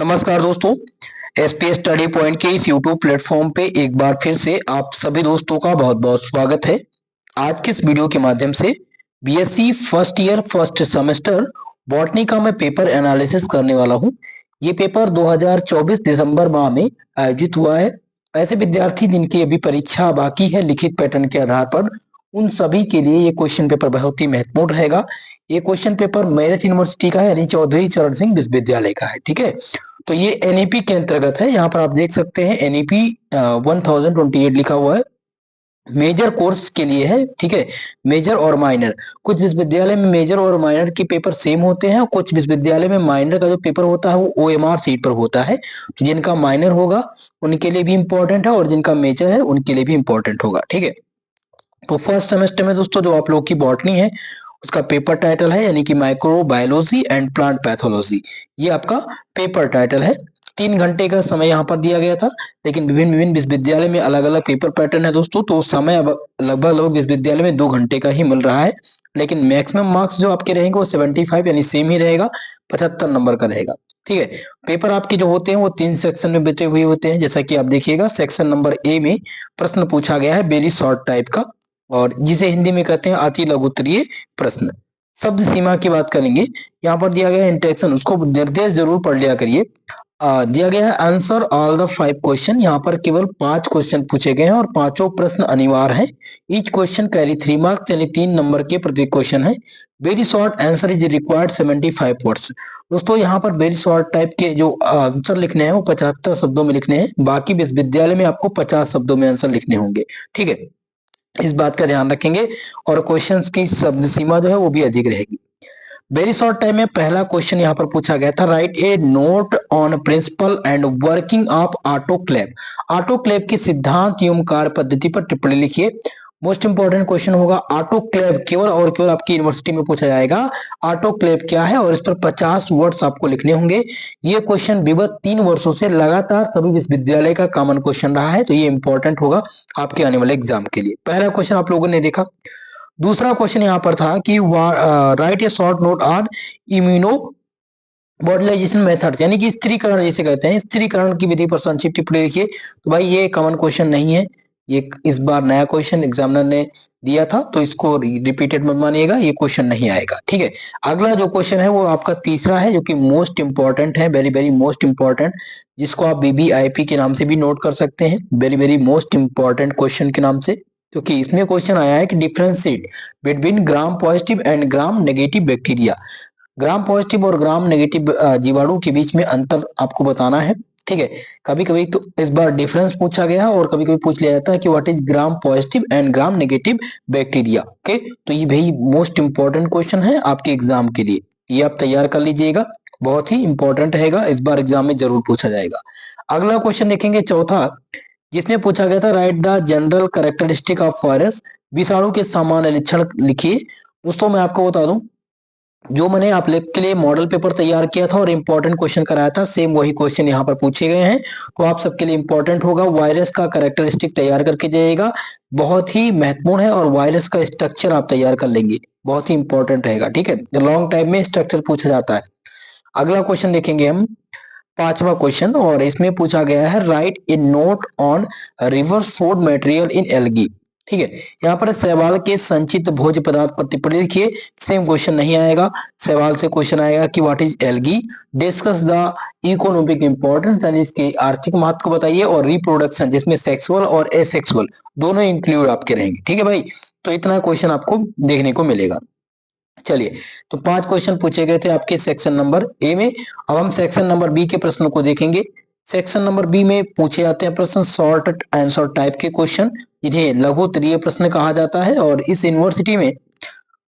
नमस्कार दोस्तों, SPS study point के इस यूट्यूब प्लेटफॉर्म पे एक बार फिर से आप सभी दोस्तों का बहुत बहुत स्वागत है। आज के इस वीडियो के माध्यम से BSc first year first semester botany का मैं पेपर एनालिसिस करने वाला हूँ। ये पेपर 2024 दिसंबर माह में आयोजित हुआ है। ऐसे विद्यार्थी जिनकी अभी परीक्षा बाकी है लिखित पैटर्न के आधार पर, उन सभी के लिए ये क्वेश्चन पेपर बहुत ही महत्वपूर्ण रहेगा। ये क्वेश्चन पेपर मेरठ यूनिवर्सिटी का है, यानी चौधरी चरण सिंह विश्वविद्यालय का है। ठीक है, तो ये एनईपी के अंतर्गत है। यहाँ पर आप देख सकते हैं एनईपी 1028 लिखा हुआ है, मेजर कोर्स के लिए है। ठीक है, मेजर और माइनर, कुछ विश्वविद्यालय में मेजर और माइनर के पेपर सेम होते हैं, कुछ विश्वविद्यालय में माइनर का जो पेपर होता है वो ओएमआर सीट पर होता है। तो जिनका माइनर होगा उनके लिए भी इंपॉर्टेंट है और जिनका मेजर है उनके लिए भी इंपॉर्टेंट होगा। ठीक है, तो फर्स्ट सेमेस्टर में दोस्तों जो आप लोग की बॉटनी है उसका पेपर टाइटल है, यानी कि माइक्रोबायोलॉजी एंड प्लांट पैथोलॉजी। ये आपका पेपर टाइटल है। 3 घंटे का समय यहाँ पर दिया गया था, लेकिन विभिन्न विभिन्न विश्वविद्यालय में अलग अलग पेपर पैटर्न है दोस्तों, तो समय अब लगभग विश्वविद्यालय में 2 घंटे का ही मिल रहा है। लेकिन मैक्सिमम मार्क्स जो आपके रहेंगे वो 75 यानी सेम ही रहेगा, 75 नंबर का रहेगा। ठीक है, पेपर आपके जो होते हैं वो 3 सेक्शन में बटे हुए होते हैं। जैसा कि आप देखिएगा, सेक्शन नंबर ए में प्रश्न पूछा गया है वेरी शॉर्ट टाइप का, और जिसे हिंदी में कहते हैं अति लघुत्तरीय प्रश्न। शब्द सीमा की बात करेंगे, यहाँ पर दिया गया इंटेक्शन, उसको निर्देश जरूर पढ़ लिया करिए। दिया गया है आंसर ऑल द 5 क्वेश्चन। यहाँ पर केवल 5 क्वेश्चन पूछे गए हैं और पांचों प्रश्न अनिवार्य हैं। ईच क्वेश्चन कैरी 3 मार्क्स, यानी 3 नंबर के प्रत्येक क्वेश्चन है। Very short answer is required 75 words. दोस्तों यहाँ पर वेरी शॉर्ट टाइप के जो आंसर लिखने हैं वो 75 शब्दों में लिखने हैं, बाकी विश्वविद्यालय में आपको 50 शब्दों में आंसर लिखने होंगे। ठीक है, इस बात का ध्यान रखेंगे, और क्वेश्चंस की शब्द सीमा जो है वो भी अधिक रहेगी। वेरी शॉर्ट टाइम में पहला क्वेश्चन यहाँ पर पूछा गया था, write a note on principle and working of autoclave. Autoclave के सिद्धांत एवं कार्य पद्धति पर टिप्पणी लिखिए। मोस्ट इंपॉर्टेंट क्वेश्चन होगा ऑटोक्लेव, केवल और केवल आपकी यूनिवर्सिटी में पूछा जाएगा ऑटोक्लेव क्या है, और इस पर 50 वर्ड्स आपको लिखने होंगे। ये क्वेश्चन विगत 3 वर्षों से लगातार सभी विश्वविद्यालय का कॉमन क्वेश्चन रहा है, तो ये इंपॉर्टेंट होगा आपके आने वाले एग्जाम के लिए। पहला क्वेश्चन आप लोगों ने देखा। दूसरा क्वेश्चन यहाँ पर था कि write a short note on immobilization method, यानी कि स्त्रीकरण जिसे कहते हैं, स्त्रीकरण की विधि पर संक्षिप्त टिप्पणी लिखिए। तो भाई ये कॉमन क्वेश्चन नहीं है, ये इस बार नया क्वेश्चन एग्जामिनर ने दिया था, तो इसको रिपीटेड मत मानिएगा, ये क्वेश्चन नहीं आएगा। ठीक है, अगला जो क्वेश्चन है वो आपका तीसरा है, जो कि मोस्ट इंपॉर्टेंट है, वेरी वेरी मोस्ट इंपॉर्टेंट, जिसको आप बीबीआईपी के नाम से भी नोट कर सकते हैं, very very most important question के नाम से, क्योंकि इसमें क्वेश्चन आया है कि differentiate between gram positive and gram negative bacteria. Gram positive और ग्राम नेगेटिव जीवाणु के बीच में अंतर आपको बताना है। ठीक है, कभी कभी तो इस बार डिफरेंस पूछा गया और कभी कभी पूछ लिया जाता है कि what is gram positive and gram negative bacteria. Okay, तो ये भाई मोस्ट इंपॉर्टेंट क्वेश्चन है आपके एग्जाम के लिए, ये आप तैयार कर लीजिएगा, बहुत ही इंपॉर्टेंट रहेगा, इस बार एग्जाम में जरूर पूछा जाएगा। अगला क्वेश्चन देखेंगे चौथा, जिसमें पूछा गया था right the general characteristic of virus. विषाणु के सामान्य लक्षण लिखिए। दोस्तों मैं आपको बता दूं, जो मैंने आप लोग के लिए मॉडल पेपर तैयार किया था और इंपॉर्टेंट क्वेश्चन कराया था, सेम वही क्वेश्चन यहाँ पर पूछे गए हैं, तो आप सबके लिए इंपॉर्टेंट होगा। वायरस का कैरेक्टरिस्टिक तैयार करके जाइएगा, बहुत ही महत्वपूर्ण है, और वायरस का स्ट्रक्चर आप तैयार कर लेंगे, बहुत ही इंपॉर्टेंट रहेगा। ठीक है, लॉन्ग टाइम में स्ट्रक्चर पूछा जाता है। अगला क्वेश्चन देखेंगे हम, पांचवा क्वेश्चन, और इसमें पूछा गया है right a note on reverse food material in algae. ठीक है, यहाँ पर शैवाल के संचित भोज्य पदार्थ पर टिप्पणी लिखिए। सेम क्वेश्चन नहीं आएगा, शैवाल से क्वेश्चन आएगा कि what is algae, discuss the economic importance, यानी इसके आर्थिक महत्व को बताइए, और रिप्रोडक्शन जिसमें सेक्सुअल और एसेक्सुअल दोनों इंक्लूड आपके रहेंगे। ठीक है भाई, तो इतना क्वेश्चन आपको देखने को मिलेगा। चलिए, तो 5 क्वेश्चन पूछे गए थे आपके सेक्शन नंबर ए में। अब हम सेक्शन नंबर बी के प्रश्नों को देखेंगे। सेक्शन नंबर बी में पूछे जाते हैं प्रश्न शॉर्ट आंसर टाइप के क्वेश्चन, जिन्हें लघु उत्तरीय प्रश्न कहा जाता है, और इस यूनिवर्सिटी में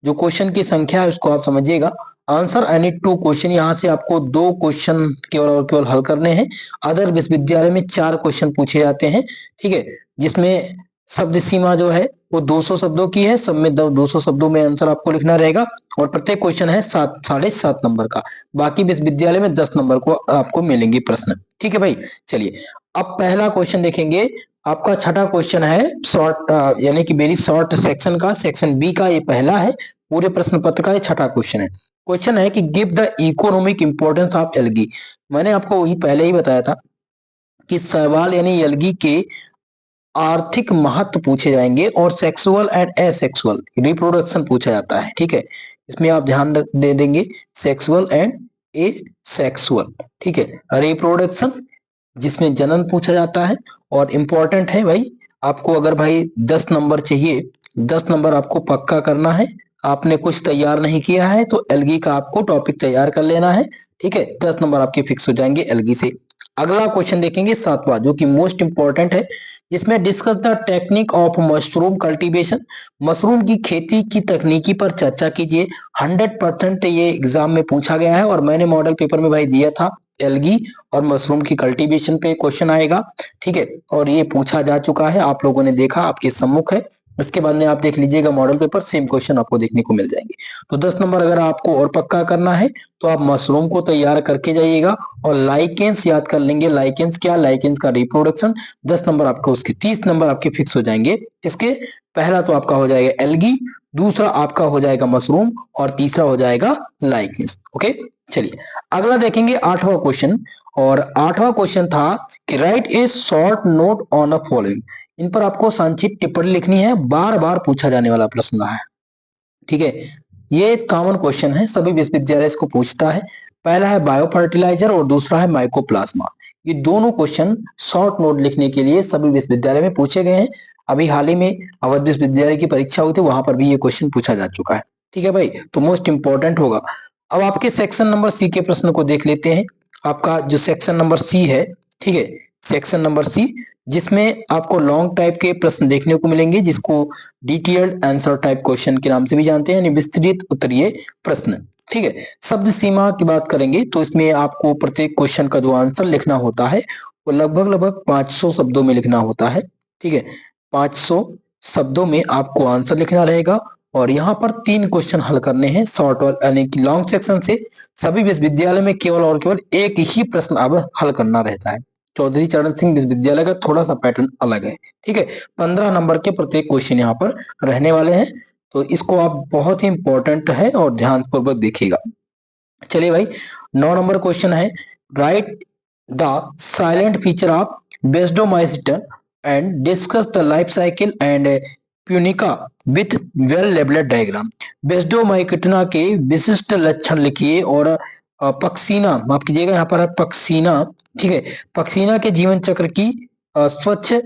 जो क्वेश्चन की संख्या है उसको आप समझिएगा। आंसर एनी 2 क्वेश्चन, यहाँ से आपको 2 क्वेश्चन केवल और केवल हल करने हैं। अदर विश्वविद्यालय में 4 क्वेश्चन पूछे जाते हैं। ठीक है, जिसमें शब्द सीमा जो है वो 200 शब्दों की है, सब में 200 शब्दों में आंसर आपको लिखना रहेगा, और प्रत्येक क्वेश्चन है 7.5 नंबर का। बाकी विश्वविद्यालय में 10 नंबर को आपको मिलेंगे प्रश्न। ठीक है भाई, चलिए अब पहला क्वेश्चन देखेंगे। आपका छठा क्वेश्चन है शॉर्ट, यानी कि वेरी शॉर्ट सेक्शन का, सेक्शन बी का ये पहला है, पूरे प्रश्न पत्र का ये छठा क्वेश्चन है। क्वेश्चन है कि give the economic importance of algae. मैंने आपको वही पहले ही बताया था कि सवाल यानी एल्गी के आर्थिक महत्व पूछे जाएंगे और सेक्सुअल एंड एसेक्सुअल रिप्रोडक्शन पूछा जाता है। ठीक है, इसमें आप ध्यान दे देंगे सेक्सुअल एंड ए सेक्सुअल। ठीक है, रिप्रोडक्शन जिसमें जनन पूछा जाता है और इम्पोर्टेंट है भाई। आपको अगर भाई 10 नंबर चाहिए, 10 नंबर आपको पक्का करना है। आपने कुछ तैयार नहीं किया है तो एल्गी का आपको टॉपिक तैयार कर लेना है। ठीक है, 10 नंबर आपके फिक्स हो जाएंगे एल्गी से। अगला क्वेश्चन देखेंगे 7वां, जो कि मोस्ट इंपॉर्टेंट है। इसमें discuss the technique of mushroom cultivation. Mushroom की खेती की तकनीकी पर चर्चा कीजिए। 100% ये एग्जाम में पूछा गया है और मैंने मॉडल पेपर में भाई दिया था एल्गी और मशरूम की कल्टीवेशन पे क्वेश्चन आएगा। ठीक है, और ये पूछा जा चुका है, आप लोगों ने देखा, आपके सम्मुख है। इसके बाद में आप देख लीजिएगा मॉडल पेपर, सेम क्वेश्चन आपको देखने को मिल जाएंगे। तो 10 नंबर अगर आपको और पक्का करना है तो आप मशरूम को तैयार करके जाइएगा और लाइकेंस याद कर लेंगे। लाइकेंस क्या? लाइकेंस का रिप्रोडक्शन। 10 नंबर आपको उसके 30 नंबर आपके फिक्स हो जाएंगे। इसके पहला तो आपका हो जाएगा एल्गी, दूसरा आपका हो जाएगा मशरूम और तीसरा हो जाएगा लाइकेंस। ओके, चलिए अगला देखेंगे 8वां क्वेश्चन। और 8वां क्वेश्चन था कि write a short note on a following. इन पर आपको संक्षिप्त टिप्पणी लिखनी है, बार बार पूछा जाने वाला प्रश्न है। ठीक है, ये कॉमन क्वेश्चन है, सभी विश्वविद्यालय इसको पूछता है। पहला है बायो फर्टिलाइजर और दूसरा है माइकोप्लाज्मा। ये दोनों क्वेश्चन शॉर्ट नोट लिखने के लिए सभी विश्वविद्यालय में पूछे गए हैं। अभी हाल ही में अवध विश्वविद्यालय की परीक्षा हुई थी, वहां पर भी ये क्वेश्चन पूछा जा चुका है। ठीक है भाई, तो मोस्ट इंपॉर्टेंट होगा। अब आपके सेक्शन नंबर सी के प्रश्न को देख लेते हैं। आपका जो सेक्शन नंबर सी है, ठीक है, सेक्शन नंबर सी, जिसमें आपको लॉन्ग टाइप के प्रश्न देखने को मिलेंगे, जिसको डिटेल्ड आंसर टाइप क्वेश्चन के नाम से भी जानते हैं, यानी विस्तृत उत्तरीय प्रश्न। ठीक है, शब्द सीमा की बात करेंगे तो इसमें आपको प्रत्येक क्वेश्चन का जो आंसर लिखना होता है वो लगभग 500 शब्दों में लिखना होता है। ठीक है, 500 शब्दों में आपको आंसर लिखना रहेगा और यहाँ पर 3 क्वेश्चन हल करने हैं शॉर्ट और यानी कि लॉन्ग सेक्शन से। सभी विश्वविद्यालय में केवल और केवल एक ही प्रश्न अब हल करना रहता है। चौधरी चरण सिंह विश्वविद्यालय का थोड़ा सा पैटर्न अलग है। ठीक है, 15 नंबर के प्रत्येक क्वेश्चन यहाँ पर रहने वाले हैं, तो इसको आप बहुत ही इंपॉर्टेंट है और ध्यान पूर्वक देखिएगा। चलिए भाई, 9 नंबर क्वेश्चन है write the salient feature of basidiomycetes and discuss the life cycle and प्यूनिका विथ वेल लेबल्ड डायग्राम। बेस्डोमाइसिटना के विशिष्ट लक्षण लिखिए और पक्सीना, माफ कीजिएगा यहाँ पर है पक्सीना। ठीक है, पक्सीना के जीवन चक्र की स्वच्छ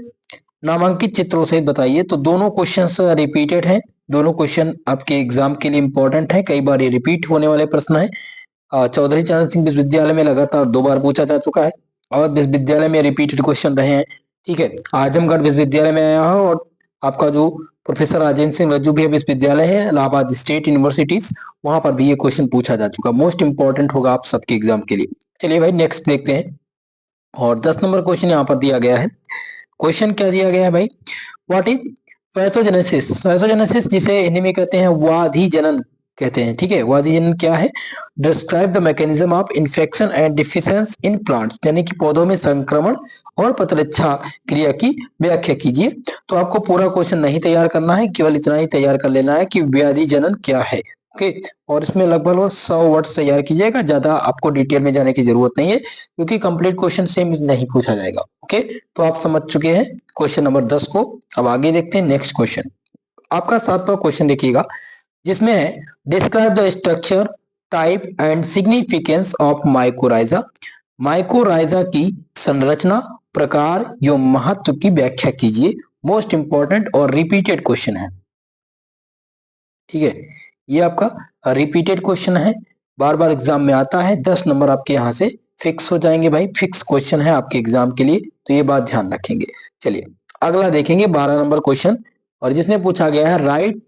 नामांकित चित्रों सहित बताइए। तो दोनों क्वेश्चंस रिपीटेड हैं, दोनों क्वेश्चन आपके एग्जाम के लिए इंपॉर्टेंट है, कई बार ये रिपीट होने वाले प्रश्न है। चौधरी चरण सिंह विश्वविद्यालय में लगातार 2 बार पूछा जा चुका है और विश्वविद्यालय में रिपीटेड क्वेश्चन रहे हैं। ठीक है, आजमगढ़ विश्वविद्यालय में आया है और आपका जो प्रोफेसर राजेंद्र सिंह रज्जू भी विश्वविद्यालय है, इलाहाबाद स्टेट यूनिवर्सिटीज, वहां पर भी ये क्वेश्चन पूछा जा चुका। मोस्ट इंपॉर्टेंट होगा आप सबके एग्जाम के लिए। चलिए भाई नेक्स्ट देखते हैं। और 10 नंबर क्वेश्चन यहाँ पर दिया गया है। क्वेश्चन क्या दिया गया है भाई? What is pathogenesis? पैथोजेनेसिस जिसे हिंदी में कहते हैं वाधि जनन कहते हैं। ठीक है, वाधि जनन क्या है? Describe the mechanism of infection and deficiency in plants, यानी कि पौधों में संक्रमण और प्रतिरक्षा क्रिया की व्याख्या कीजिए। तो आपको पूरा क्वेश्चन नहीं तैयार करना है, केवल इतना ही तैयार कर लेना है कि व्याधि जनन क्या है। ओके, और इसमें लगभग 100 वर्ड्स तैयार कीजिएगा, ज्यादा आपको डिटेल में जाने की जरूरत नहीं है क्योंकि कंप्लीट क्वेश्चन सेम नहीं पूछा जाएगा। ओके, तो आप समझ चुके हैं क्वेश्चन नंबर 10 को। अब आगे देखते हैं नेक्स्ट क्वेश्चन। आपका 7वां क्वेश्चन देखिएगा, जिसमें है describe the structure type and significance of mycorrhiza. Mycorrhiza की संरचना, प्रकार एवं महत्व की व्याख्या कीजिए। मोस्ट इंपॉर्टेंट और रिपीटेड क्वेश्चन है। ठीक है, ये आपका रिपीटेड क्वेश्चन है, बार बार एग्जाम में आता है। 10 नंबर आपके यहाँ से फिक्स हो जाएंगे भाई, फिक्स क्वेश्चन है आपके एग्जाम के लिए, तो ये बात ध्यान रखेंगे। चलिए अगला देखेंगे 12 नंबर क्वेश्चन, और जिसमें पूछा गया है right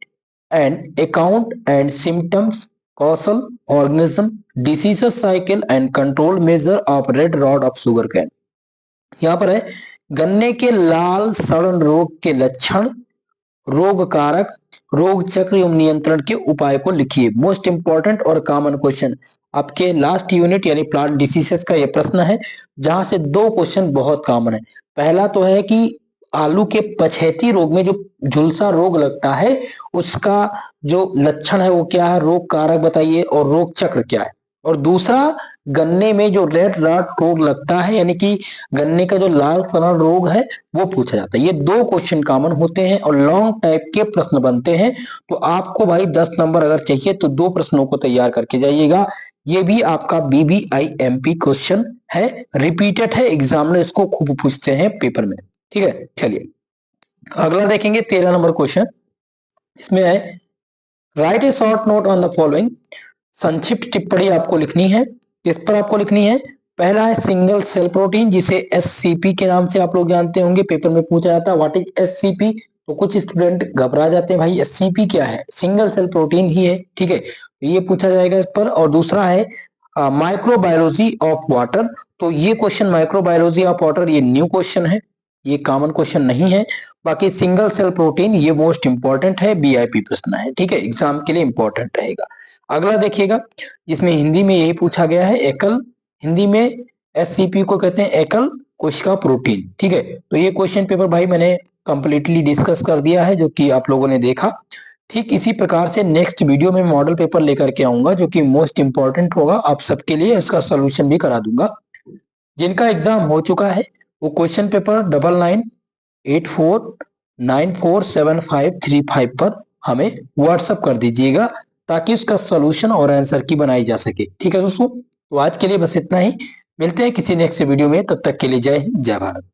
and account and symptoms causal organism disease cycle and control measure of red rod of sugar cane. यहाँ पर है गन्ने के लाल सड़न रोग के लक्षण, रोग कारक, रोग चक्र एवं नियंत्रण के उपाय को लिखिए। मोस्ट इंपॉर्टेंट और कॉमन क्वेश्चन आपके लास्ट यूनिट यानी प्लांट डिसीजेस का ये प्रश्न है, जहां से 2 क्वेश्चन बहुत कॉमन है। पहला तो है कि आलू के पछेती रोग में जो झुलसा रोग लगता है उसका जो लक्षण है वो क्या है, रोग कारक बताइए और रोग चक्र क्या है। और दूसरा, गन्ने में जो रेड रॉट रोग लगता है यानी कि गन्ने का जो लाल सड़न रोग है वो पूछा जाता है। ये 2 क्वेश्चन कॉमन होते हैं और लॉन्ग टाइप के प्रश्न बनते हैं। तो आपको भाई 10 नंबर अगर चाहिए तो 2 प्रश्नों को तैयार करके जाइएगा। ये भी आपका BBIMP क्वेश्चन है, रिपीटेड है, एग्जामिनर इसको खूब पूछते हैं पेपर में। ठीक है, चलिए अगला देखेंगे 13 नंबर क्वेश्चन। इसमें है right a short note on the following. संक्षिप्त टिप्पणी आपको लिखनी है। किस पर आपको लिखनी है? पहला है सिंगल सेल प्रोटीन, जिसे SCP के नाम से आप लोग जानते होंगे, पेपर में पूछा जाता है व्हाट इज SCP। तो कुछ स्टूडेंट घबरा जाते हैं भाई SCP क्या है, सिंगल सेल प्रोटीन ही है। ठीक है, तो ये पूछा जाएगा इस पर। और दूसरा है माइक्रोबायोलॉजी ऑफ वाटर। तो ये क्वेश्चन माइक्रोबायोलॉजी ऑफ वाटर ये न्यू क्वेश्चन है, ये कॉमन क्वेश्चन नहीं है। बाकी सिंगल सेल प्रोटीन ये मोस्ट इंपॉर्टेंट है, BIP प्रश्न है। ठीक है, एग्जाम के लिए इंपॉर्टेंट रहेगा। अगला देखिएगा, जिसमें हिंदी में यही पूछा गया है एकल, हिंदी में SCP को कहते हैं एकल कोशिका प्रोटीन। ठीक है, तो ये क्वेश्चन पेपर भाई मैंने कंप्लीटली डिस्कस कर दिया है, जो कि आप लोगों ने देखा। ठीक इसी प्रकार से नेक्स्ट वीडियो में मॉडल पेपर लेकर के आऊंगा, जो कि मोस्ट इंपॉर्टेंट होगा आप सबके लिए, इसका सोल्यूशन भी करा दूंगा। जिनका एग्जाम हो चुका है वो क्वेश्चन पेपर 9984947535 पर हमें व्हाट्सअप कर दीजिएगा, ताकि उसका सोल्यूशन और आंसर की बनाई जा सके। ठीक है दोस्तों, तो आज के लिए बस इतना ही। मिलते हैं किसी नेक्स्ट वीडियो में, तब तक के लिए जय हिंद, जय भारत।